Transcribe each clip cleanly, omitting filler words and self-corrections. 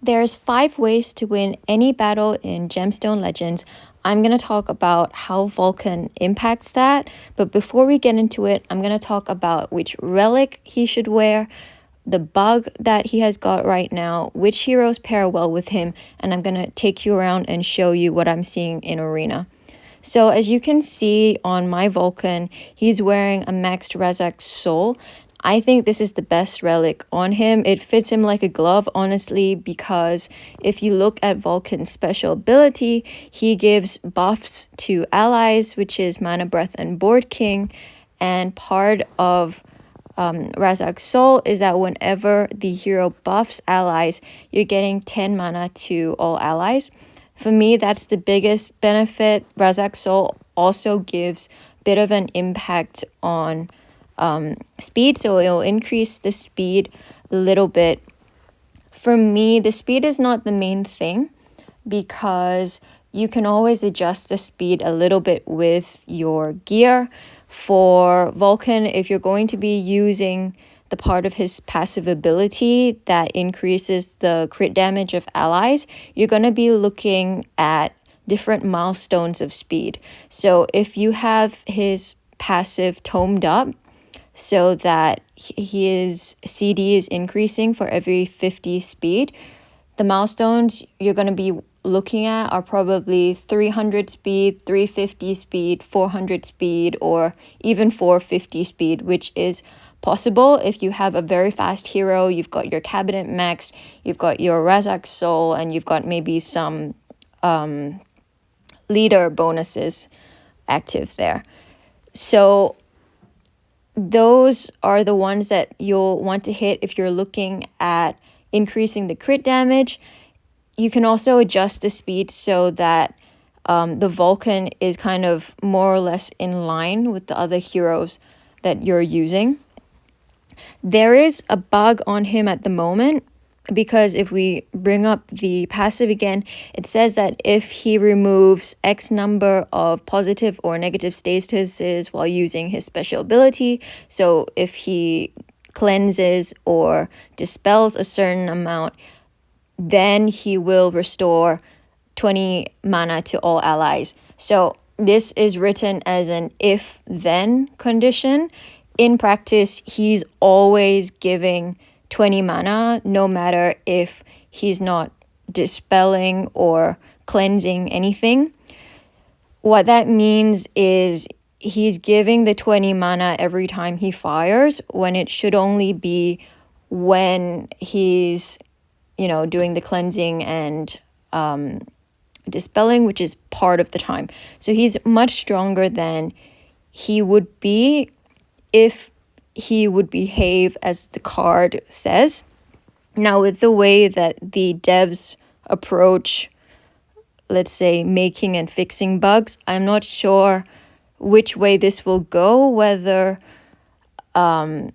there's 5 ways to win any battle in Gemstone Legends. I'm going to talk about how VULCAN impacts that, but before we get into it, I'm going to talk about which relic he should wear, the bug that he has got right now, which heroes pair well with him, and I'm going to take you around and show you what I'm seeing in Arena. So as you can see on my VULCAN, he's wearing a maxed Razak Soul. I think this is the best relic on him. It fits him like a glove, honestly, because if you look at VULCAN's special ability, he gives buffs to allies, which is Mana Breath and Board King. And part of Razak Soul is that whenever the hero buffs allies, you're getting 10 mana to all allies. For me, that's the biggest benefit. Razak Soul also gives a bit of an impact on speed, so it'll increase the speed a little bit. For me, the speed is not the main thing because you can always adjust the speed a little bit with your gear. For VULCAN, if you're going to be using the part of his passive ability that increases the crit damage of allies, you're going to be looking at different milestones of speed. So if you have his passive tomed up, so that his CD is increasing for every 50 speed, the milestones you're going to be looking at are probably 300 speed, 350 speed, 400 speed, or even 450 speed, which is possible if you have a very fast hero, you've got your cabinet maxed, you've got your Razak Soul, and you've got maybe some leader bonuses active there. So those are the ones that you'll want to hit if you're looking at increasing the crit damage. You can also adjust the speed so that the VULCAN is kind of more or less in line with the other heroes that you're using. There is a bug on him at the moment, because if we bring up the passive again, it says that if he removes X number of positive or negative statuses while using his special ability, so if he cleanses or dispels a certain amount, then he will restore 20 mana to all allies. So this is written as an if-then condition. In practice, he's always giving 20 mana, no matter if he's not dispelling or cleansing anything. What that means is he's giving the 20 mana every time he fires, when it should only be when he's, doing the cleansing and dispelling, which is part of the time. So he's much stronger than he would be if he would behave as the card says. Now, with the way that the devs approach, let's say, making and fixing bugs, I'm not sure which way this will go, whether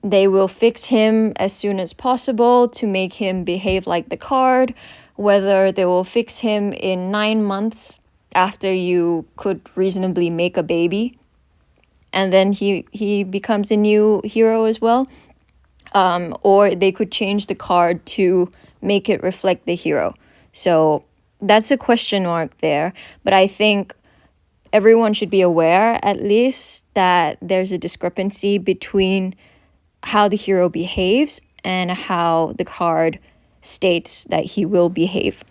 they will fix him as soon as possible to make him behave like the card, whether they will fix him in 9 months after you could reasonably make a baby, and then he becomes a new hero as well. Or they could change the card to make it reflect the hero. So that's a question mark there. But I think everyone should be aware, at least, that there's a discrepancy between how the hero behaves and how the card states that he will behave.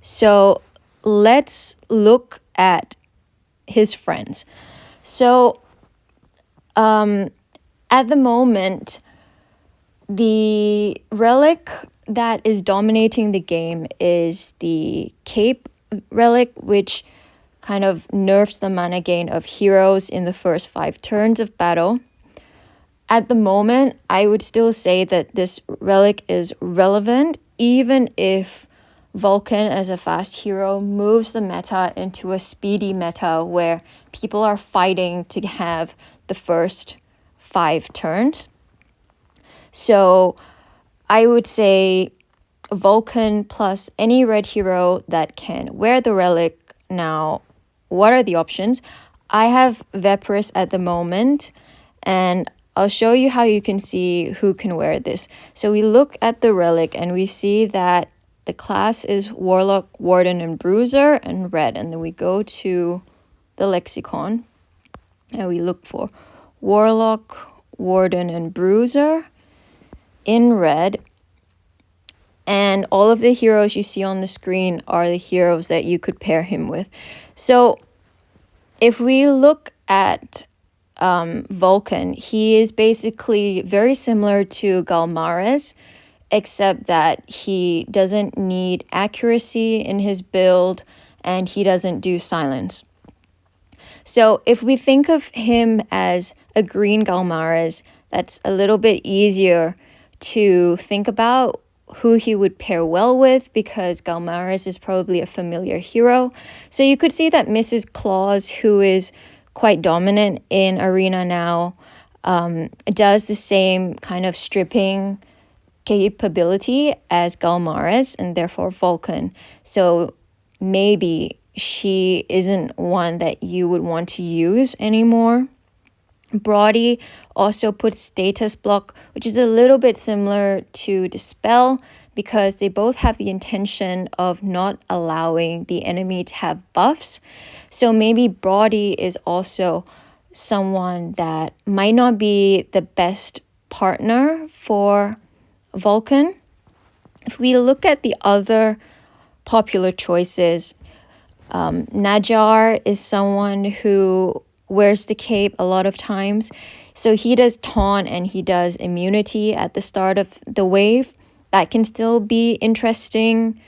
So let's look at his friends. So at the moment, the relic that is dominating the game is the Cape relic, which kind of nerfs the mana gain of heroes in the first 5 turns of battle. At the moment, I would still say that this relic is relevant, even if VULCAN as a fast hero moves the meta into a speedy meta where people are fighting to have the first 5 turns. So I would say VULCAN plus any red hero that can wear the relic. Now, what are the options? I have Vepris at the moment, and I'll show you how you can see who can wear this. So we look at the relic and we see that the class is Warlock, Warden, and Bruiser and red. And then we go to the lexicon and we look for Warlock, Warden, and Bruiser in red. And all of the heroes you see on the screen are the heroes that you could pair him with. So if we look at VULCAN, he is basically very similar to Galmares, except that he doesn't need accuracy in his build and he doesn't do silence. So if we think of him as a green Galmares, that's a little bit easier to think about who he would pair well with, because Galmares is probably a familiar hero. So you could see that Mrs. Claus, who is quite dominant in Arena now, does the same kind of stripping capability as Galmares and therefore VULCAN. So maybe she isn't one that you would want to use anymore. Brody also puts status block, which is a little bit similar to Dispel, because they both have the intention of not allowing the enemy to have buffs. So maybe Brody is also someone that might not be the best partner for VULCAN. If we look at the other popular choices, Najar is someone who wears the cape a lot of times. So he does taunt and he does immunity at the start of the wave. That can still be interesting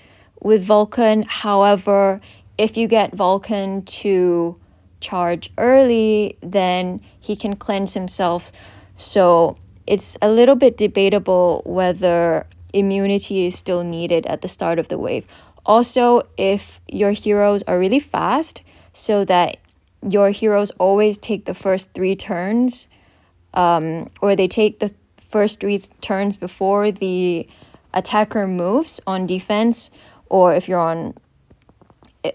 with VULCAN. However, if you get VULCAN to charge early, then he can cleanse himself. So it's a little bit debatable whether immunity is still needed at the start of the wave. Also, if your heroes are really fast, so that your heroes always take the first 3 turns, or they take the first 3 turns before the attacker moves on defense, or if you're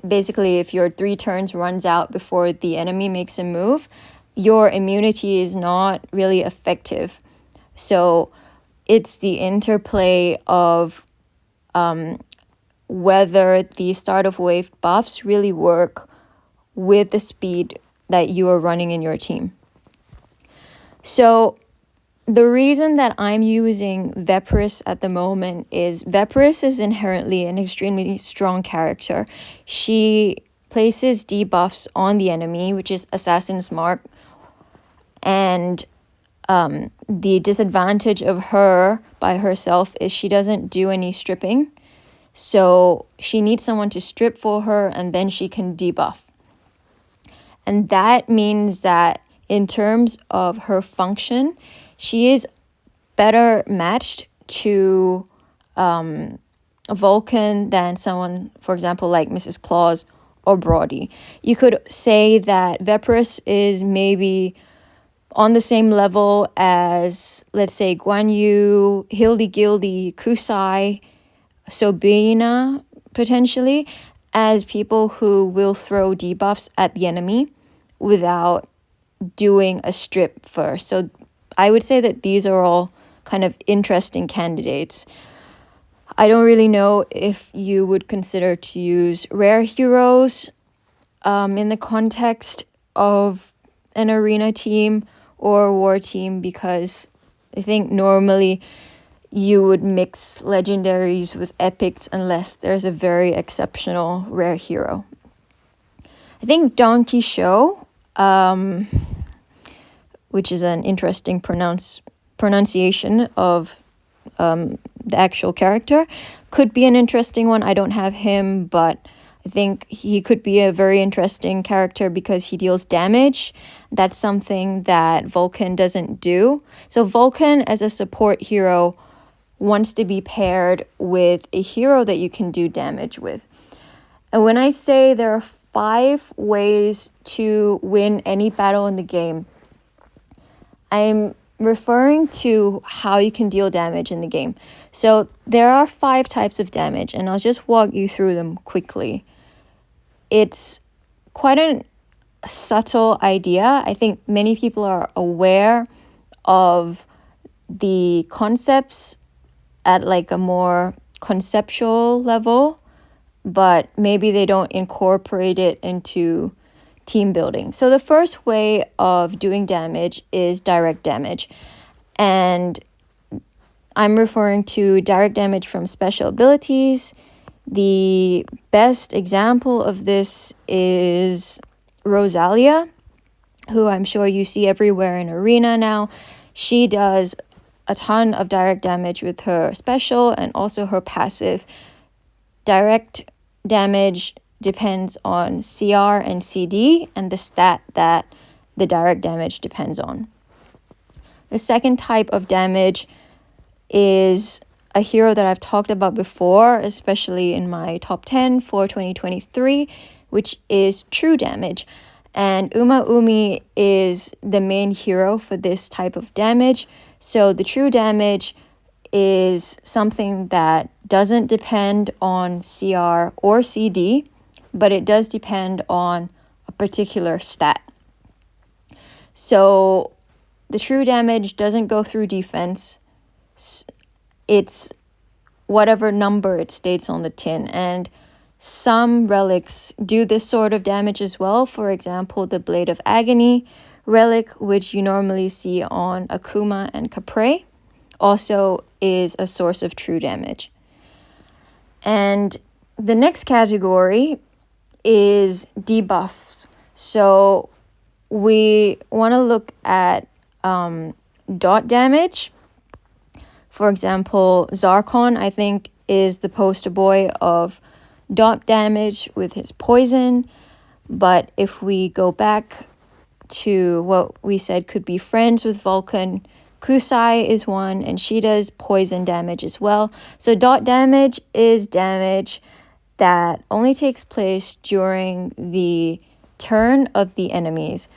basically if your 3 turns runs out before the enemy makes a move, your immunity is not really effective. So it's the interplay of whether the start of wave buffs really work with the speed that you are running in your team. So the reason that I'm using Vepris at the moment is Vepris is inherently an extremely strong character. She places debuffs on the enemy, which is Assassin's Mark, and the disadvantage of her by herself is she doesn't do any stripping. So she needs someone to strip for her and then she can debuff. And that means that in terms of her function, she is better matched to VULCAN than someone, for example, like Mrs. Claus or Brody. You could say that Vepris is maybe on the same level as, let's say, Guan Yu, Hildy-Gildy, Kusai, Sobina, potentially, as people who will throw debuffs at the enemy without doing a strip first. So I would say that these are all kind of interesting candidates. I don't really know if you would consider to use rare heroes in the context of an arena team or a war team, because I think normally you would mix legendaries with epics unless there's a very exceptional rare hero. I think Donkey Show, which is an interesting pronunciation of the actual character, could be an interesting one. I don't have him, but I think he could be a very interesting character because he deals damage. That's something that VULCAN doesn't do. So VULCAN as a support hero wants to be paired with a hero that you can do damage with. And when I say there are 5 ways to win any battle in the game, I'm referring to how you can deal damage in the game. So there are 5 types of damage, and I'll just walk you through them quickly. It's quite a subtle idea. I think many people are aware of the concepts at like a more conceptual level, but maybe they don't incorporate it into team building. So the first way of doing damage is direct damage. And I'm referring to direct damage from special abilities. The best example of this is Rosalia, who I'm sure you see everywhere in Arena now. She does a ton of direct damage with her special and also her passive. Direct damage depends on CR and CD and the stat that the direct damage depends on. The second type of damage is a hero that I've talked about before, especially in my top 10 for 2023, which is true damage. And Uma Umi is the main hero for this type of damage. So the true damage is something that doesn't depend on CR or CD, but it does depend on a particular stat. So the true damage doesn't go through defense. It's whatever number it states on the tin. And some relics do this sort of damage as well. For example, the Blade of Agony relic, which you normally see on Akuma and Capre, also is a source of true damage. And the next category is debuffs. So we want to look at dot damage. For example, Zarkon, I think, is the poster boy of dot damage with his poison. But if we go back to what we said could be friends with VULCAN, Kusai is one, and she does poison damage as well. So dot damage is damage that only takes place during the turn of the enemies.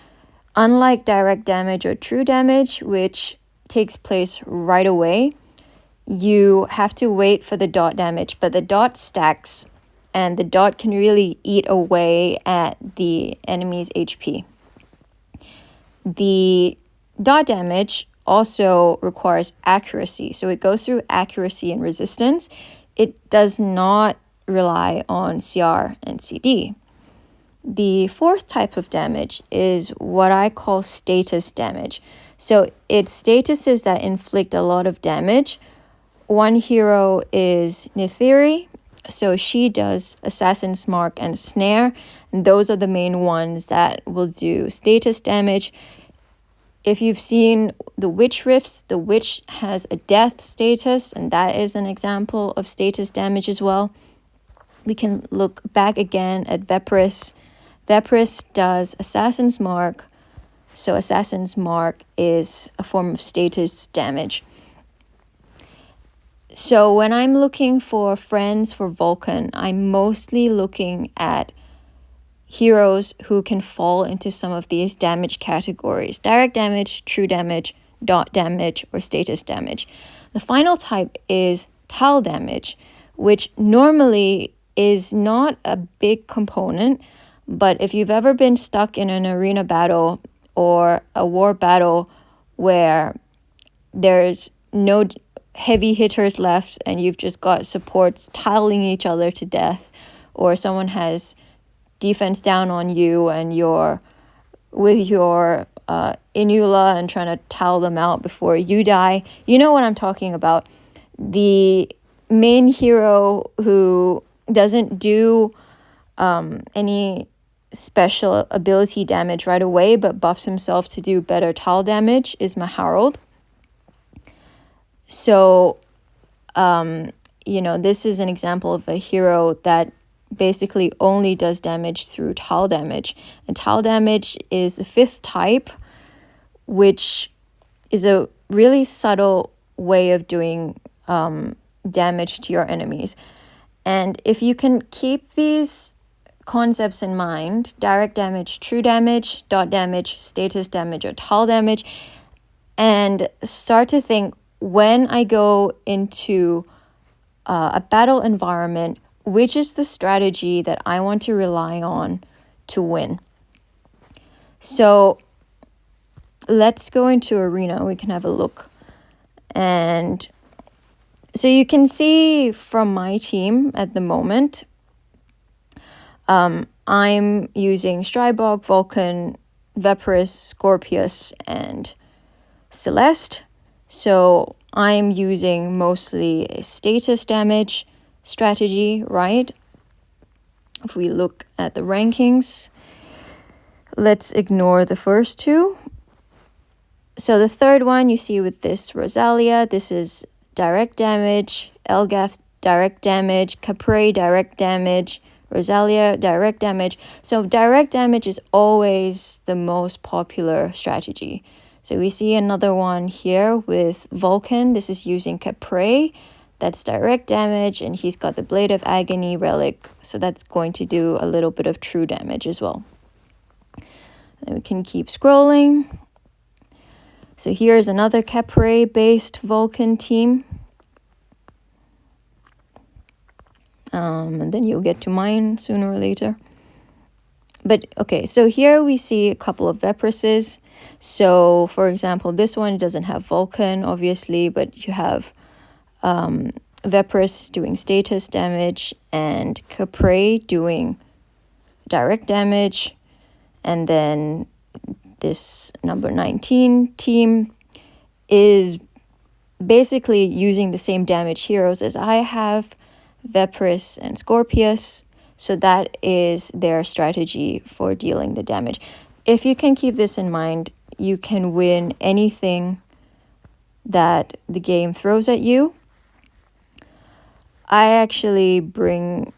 Unlike direct damage or true damage, which takes place right away, you have to wait for the dot damage, but the dot stacks and the dot can really eat away at the enemy's HP. The dot damage also requires accuracy, so it goes through accuracy and resistance. It does not rely on CR and CD. The fourth type of damage is what I call status damage. So it's statuses that inflict a lot of damage. One hero is Nithiri, so she does Assassin's Mark and Snare, and those are the main ones that will do status damage. If you've seen the Witch Rifts, the Witch has a death status, and that is an example of status damage as well. We can look back again at Vepris. Vepris does Assassin's Mark, so Assassin's Mark is a form of status damage. So when I'm looking for friends for VULCAN, I'm mostly looking at heroes who can fall into some of these damage categories: direct damage, true damage, dot damage, or status damage. The final type is tal damage, which normally is not a big component, but if you've ever been stuck in an arena battle or a war battle where there's no heavy hitters left and you've just got supports tiling each other to death, or someone has defense down on you and you're with your Inula and trying to towel them out before you die. You know what I'm talking about. The main hero who doesn't do any special ability damage right away but buffs himself to do better towel damage is Maharold. So, this is an example of a hero that basically only does damage through towel damage. And towel damage is the fifth type, which is a really subtle way of doing damage to your enemies. And if you can keep these concepts in mind: direct damage, true damage, dot damage, status damage, or towel damage, and start to think, when I go into a battle environment, which is the strategy that I want to rely on to win? So let's go into arena. We can have a look. And so you can see from my team at the moment, I'm using Strybog, Vulcan, Vaporous, Scorpius, and Celeste. So I'm using mostly a status damage strategy, right? If we look at the rankings, let's ignore the first two. So the third one you see with this Rosalia, this is direct damage, Elgath direct damage, Capre direct damage, Rosalia direct damage. So direct damage is always the most popular strategy. So we see another one here with Vulcan. This is using Capre. That's direct damage, and he's got the Blade of Agony Relic. So that's going to do a little bit of true damage as well. And we can keep scrolling. So here's another Capre-based Vulcan team. And then you'll get to mine sooner or later. But okay, so here we see a couple of Vaporuses. So for example, this one doesn't have Vulcan, obviously, but you have Vaporous doing status damage and Capre doing direct damage. And then this number 19 team is basically using the same damage heroes as I have, Vaporous and Scorpius. So that is their strategy for dealing the damage. If you can keep this in mind, you can win anything that the game throws at you. I actually bring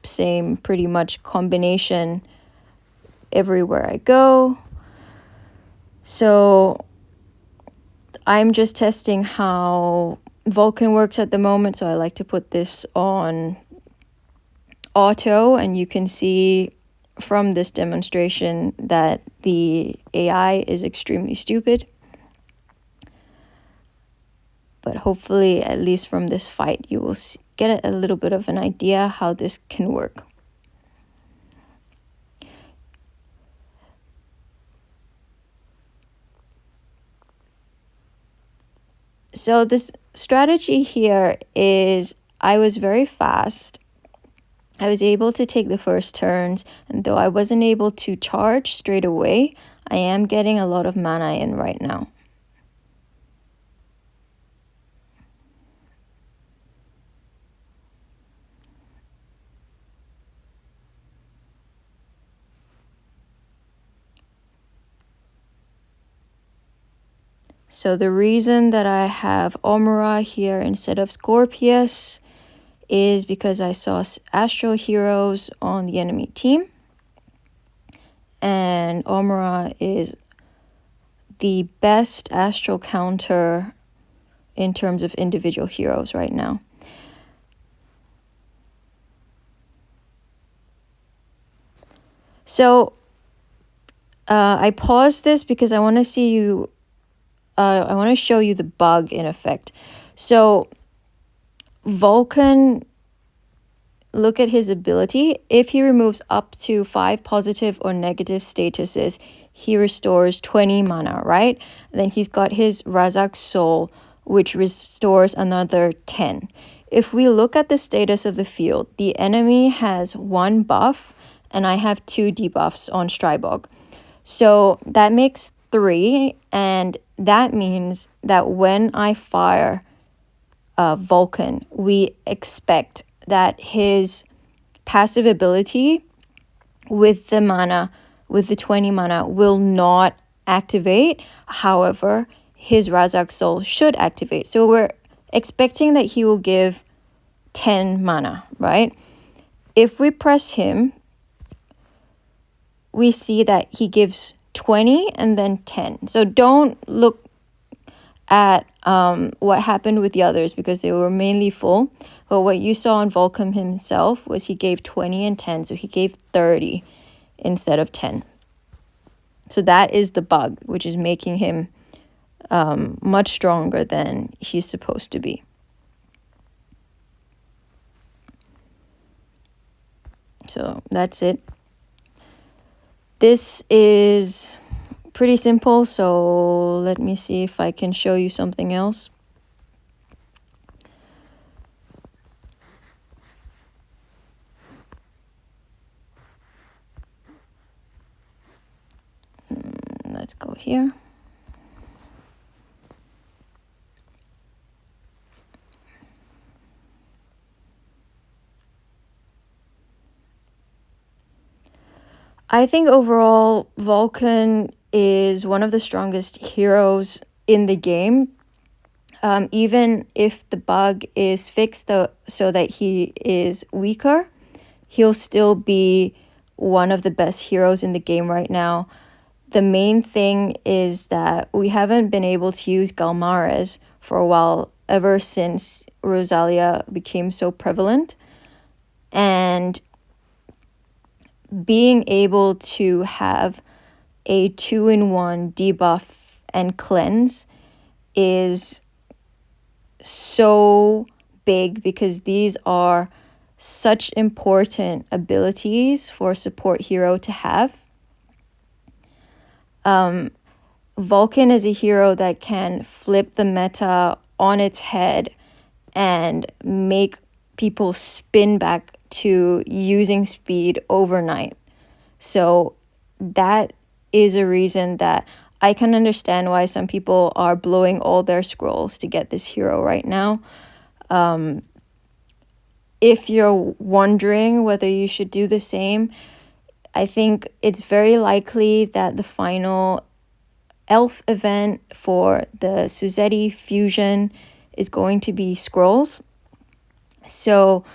same pretty much combination everywhere I go. So I'm just testing how Vulcan works at the moment, so I like to put this on auto, and you can see from this demonstration that the AI is extremely stupid. But hopefully, at least from this fight, you will get a little bit of an idea how this can work. So this strategy here is I was very fast. I was able to take the first turns, and though I wasn't able to charge straight away, I am getting a lot of mana in right now. So the reason that I have Omura here instead of Scorpius is because I saw Astral Heroes on the enemy team. And Omura is the best Astral counter in terms of individual heroes right now. So I paused this because I want to see you. I want to show you the bug in effect. So Vulcan, look at his ability. If he removes up to 5 positive or negative statuses, he restores 20 mana, right? And then he's got his Razak Soul, which restores another 10. If we look at the status of the field, the enemy has 1 buff, and I have 2 debuffs on Strybog. So that makes 3, and that means that when I fire Vulcan, we expect that his passive ability with the mana, with the 20 mana, will not activate. However, his Razak Soul should activate. So we're expecting that he will give 10 mana, right? If we press him, we see that he gives 20 and then 10. So don't look at what happened with the others because they were mainly full. But what you saw on Vulcan himself was he gave 20 and 10. So he gave 30 instead of 10. So that is the bug, which is making him much stronger than he's supposed to be. So that's it. This is pretty simple, so let me see if I can show you something else. Let's go here. I think overall, VULCAN is one of the strongest heroes in the game. Even if the bug is fixed so that he is weaker, he'll still be one of the best heroes in the game right now. The main thing is that we haven't been able to use Galmares for a while, ever since Rosalia became so prevalent. And being able to have a 2-in-1 debuff and cleanse is so big, because these are such important abilities for a support hero to have. VULCAN is a hero that can flip the meta on its head and make people spin back to using speed overnight. So that is a reason that I can understand why some people are blowing all their scrolls to get this hero right now. If you're wondering whether you should do the same, I think it's very likely that the final elf event for the Suzette fusion is going to be scrolls. So,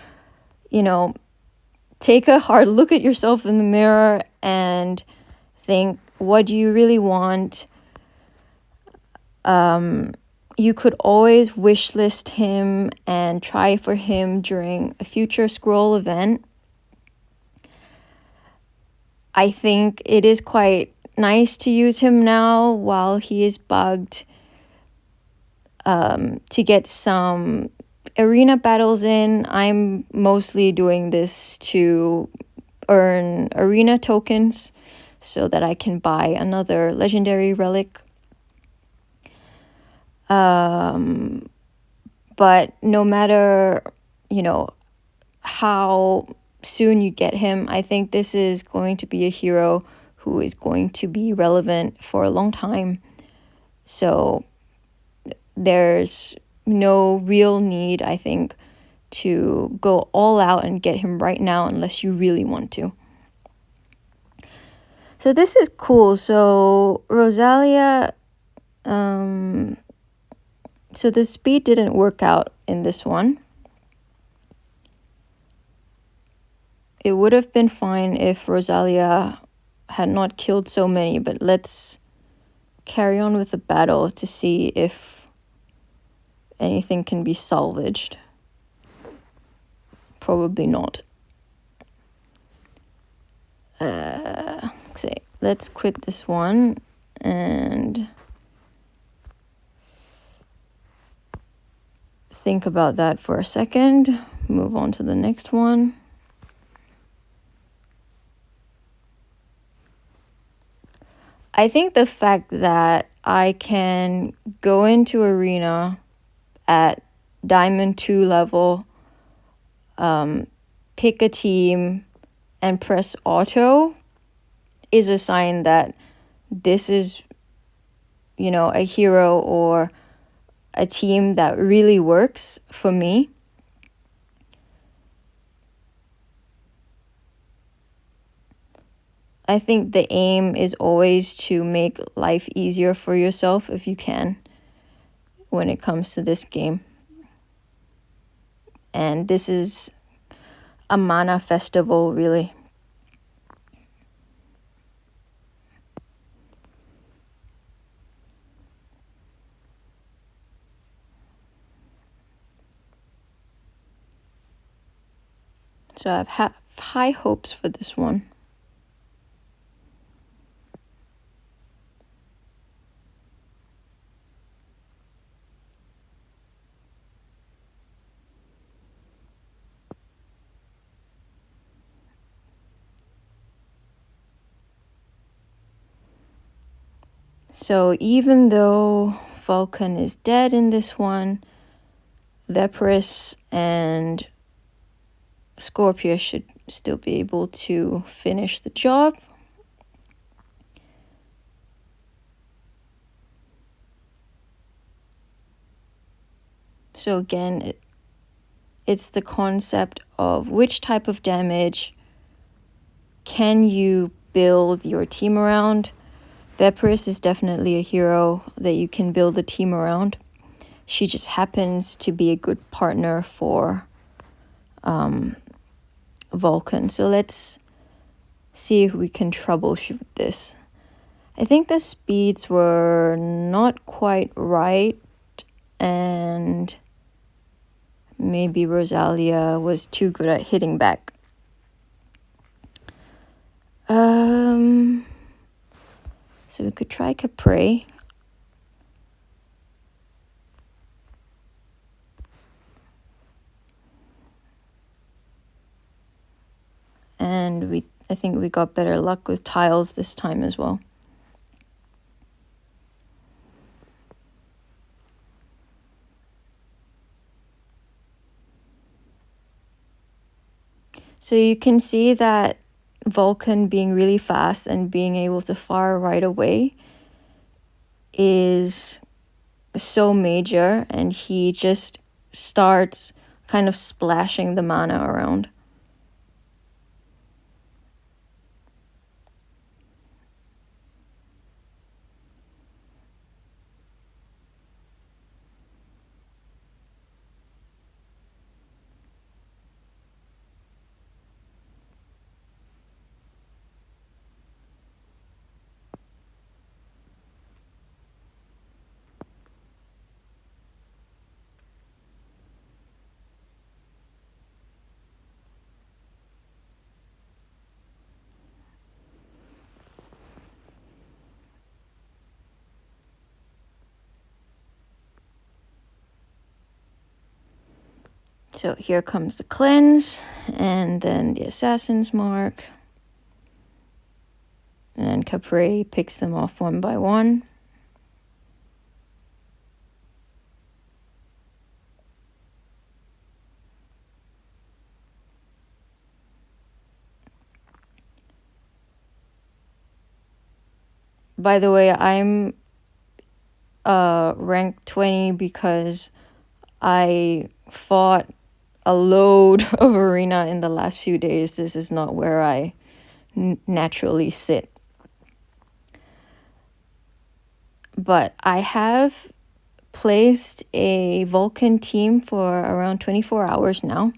take a hard look at yourself in the mirror and think, what do you really want? You could always wishlist him and try for him during a future scroll event. I think it is quite nice to use him now while he is bugged, to get some arena battles in. I'm mostly doing this to earn arena tokens so that I can buy another legendary relic. But no matter, how soon you get him, I think this is going to be a hero who is going to be relevant for a long time. So there's no real need, I think, to go all out and get him right now unless you really want to. So this is cool. So Rosalia, so the speed didn't work out in this one. It would have been fine if Rosalia had not killed so many, but let's carry on with the battle to see if anything can be salvaged. Probably not. Let's quit this one and think about that for a second. Move on to the next one. I think the fact that I can go into arena at Diamond 2 level, pick a team, and press auto is a sign that this is, a hero or a team that really works for me. I think the aim is always to make life easier for yourself if you can when it comes to this game. And this is a mana festival, really. So I have high hopes for this one. So even though Vulcan is dead in this one, Veparus and Scorpius should still be able to finish the job. So again, it's the concept of which type of damage can you build your team around. Veparus is definitely a hero that you can build a team around. She just happens to be a good partner for Vulcan. So let's see if we can troubleshoot this. I think the speeds were not quite right, and maybe Rosalia was too good at hitting back. So we could try Capri. And I think we got better luck with tiles this time as well. So you can see that Vulcan being really fast and being able to fire right away is so major, and he just starts kind of splashing the mana around. So here comes the cleanse, and then the assassin's mark. And Capri picks them off one by one. By the way, I'm rank 20 because I fought a load of arena in the last few days. This is not where I naturally sit. But I have placed a Vulcan team for around 24 hours now.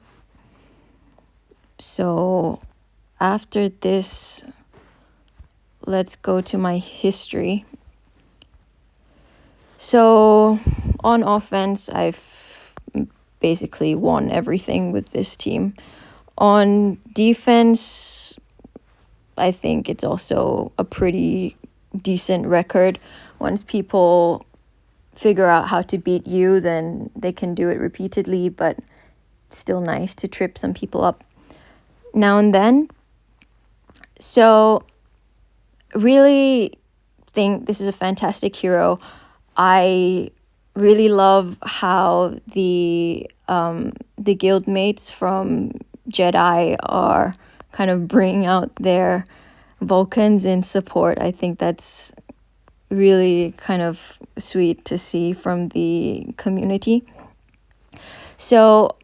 So after this, let's go to my history. So on offense, I've basically won everything with this team. On defense, I think it's also a pretty decent record. Once people figure out how to beat you, then they can do it repeatedly, but it's still nice to trip some people up now and then. So really think this is a fantastic hero. I really love how the guildmates from Jedi are kind of bringing out their Vulcans in support. I think that's really kind of sweet to see from the community. So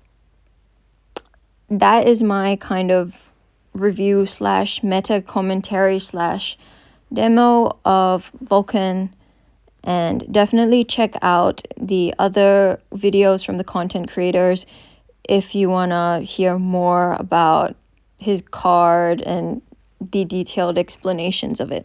that is my kind of review / meta commentary / demo of Vulcan. And definitely check out the other videos from the content creators if you want to hear more about his card and the detailed explanations of it.